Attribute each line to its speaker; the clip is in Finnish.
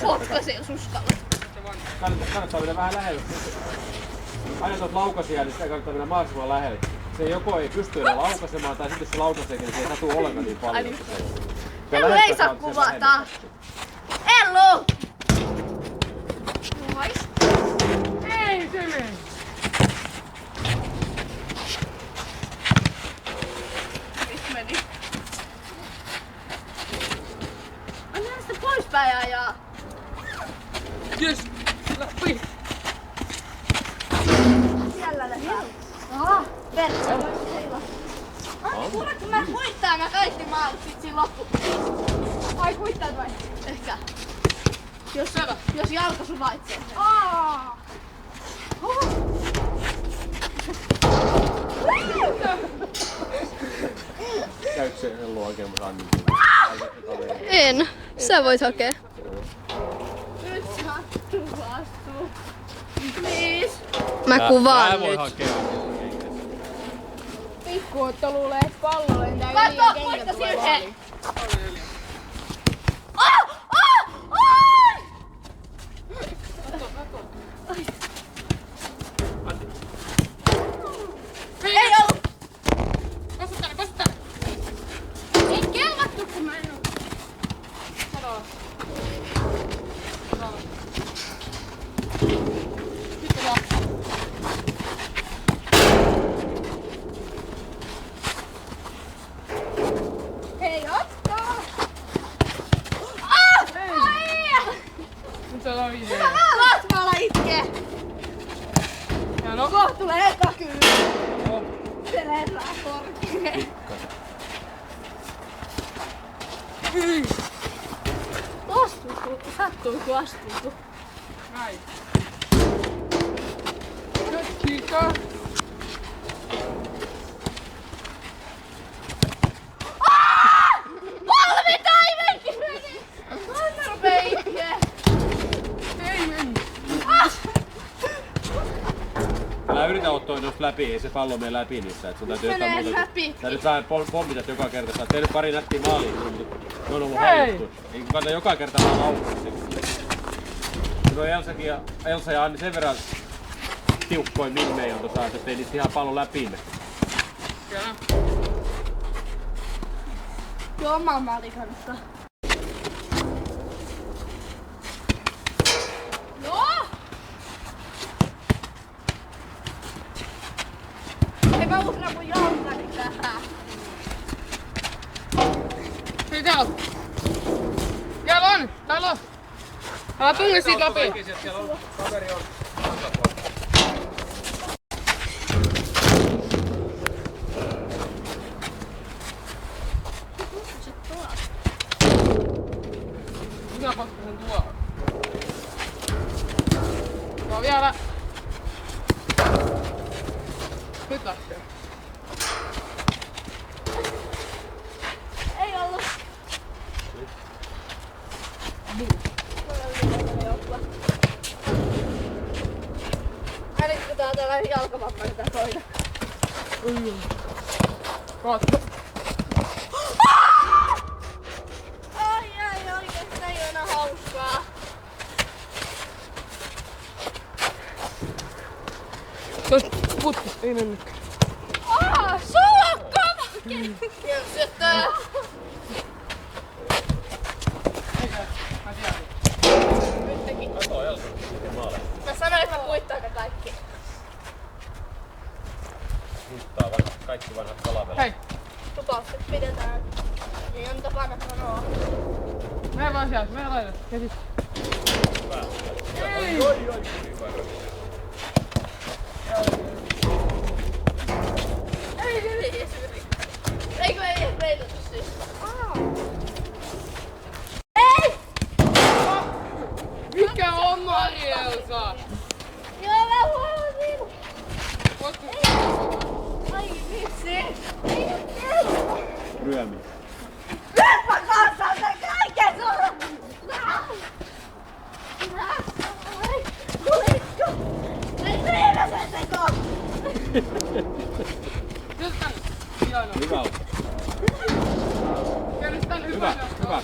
Speaker 1: Potkaisi jos uskallat.
Speaker 2: Kannattaa mennä vähän lähelle. Aina tuot laukasia, niin sitä kannattaa mennä mahdollisimman lähelle. Se joko ei pysty enää laukaisemaan, tai sitten jos se laukaseekin, niin se ei satu ollenkaan niin paljon.
Speaker 1: Ellu ei saa kuvata! Ellu! Nois.
Speaker 3: Ei se mene!
Speaker 1: Missä meni? Anna sitä poispäin ajaa!
Speaker 3: Jes! Läpi!
Speaker 1: Siellä lähdetään. Aha, perkele. Ai kuule, kun mä kuittaan, mä kaikki maalit sit siinä loppu. Ai kuittaat vai? Ehkä. Jos jalka suvaitsee.
Speaker 2: Käytkö se Ellu hakemassa Annin?
Speaker 4: En. Sä voit hakea.
Speaker 1: Nyt sattuu vastuu. Please.
Speaker 4: Mä kuvaan nyt.
Speaker 2: Voi hakea.
Speaker 3: Pikkuotto luulee, että pallo lentää yli ja
Speaker 1: Katso,
Speaker 3: kengät
Speaker 1: poikkasi
Speaker 3: tulee
Speaker 1: yhden.
Speaker 3: maaliin.
Speaker 1: Ei ollut!
Speaker 3: Passa tänne!
Speaker 1: Ei kelvattu, kun mä en oo.
Speaker 3: Sano.
Speaker 1: Hei, ottaa!
Speaker 3: Nyt se on idea.
Speaker 1: Latvaalla itkee!
Speaker 3: Ja no.
Speaker 1: Kohta tulee eka kyllä. Se lerää korkeen. Astuuko? Sattuuko astuuko?
Speaker 3: Näin. Nyt kiikaa.
Speaker 1: Polvi taimenkin meni! Anna rupee itkee!
Speaker 3: Ei mennyt.
Speaker 2: Älä yritä ottaa noista läpi, ei se pallo mene läpi niistä. Et sun täytyy jotain
Speaker 1: Menee
Speaker 2: muuta.
Speaker 1: läpi.
Speaker 2: Sä nyt vähän pommitat joka kerta. Sä oot tehnyt pari nättiä maaliin, mutta ne on ollut
Speaker 3: Hei!
Speaker 2: heiluttu. Ei kannata joka kerta vaan laukata. Kun on Elsa ja Anni sen verran tiukkoin mimmejä on että ei niistä ihan pallon läpi mene.
Speaker 3: Kyllä.
Speaker 1: Joo, omaa maali kannattaa. Joo! Hei mä uhraa mun jalkani tähän.
Speaker 3: Hei täällä on. Täällä on. Täällä on. Älä tunne siitä läpi.
Speaker 2: Siellä on kaveri on.
Speaker 3: Minä pakkasen tuohon. No vielä. Nyt lähtee.
Speaker 1: Ei ollut. Älytkö tää tällainen jalkavamma tätä toinen?
Speaker 3: Katso.
Speaker 1: Ai oikeesti ei oo enää hauskaa.
Speaker 3: Se olisi putki. Ei mennyt.
Speaker 1: Sulla on kova! Kirssyttää! Nytkin.
Speaker 2: Kato Elsa, miten maaleja.
Speaker 1: Mä sanoin, että mä kuittaanko kaikki.
Speaker 2: Muistaa kaikki vanhat kalavelat.
Speaker 3: Hei.
Speaker 1: Lupaukset pidetään. Niin on tapana sanoa.
Speaker 3: Mene vaan sieltä. Mene laita. Ja sit. Ei.
Speaker 1: Ei yli. Eikö ei edes peitottu siis? Ei!
Speaker 3: Mikä on Marielsa?
Speaker 1: Joo, mä huomasin!
Speaker 3: Voitko?
Speaker 1: Ai vitsi! Ei nyt
Speaker 2: Ryömi.
Speaker 1: Leppa kanssa on tän kaiken sulla! Tulitko? Ei viimeisen teko!
Speaker 3: Nyt tänne. Hienoa.
Speaker 2: Hyvä on.
Speaker 3: Ja nyt tänne
Speaker 2: Hyvä,
Speaker 3: hyvä.
Speaker 2: hyvä.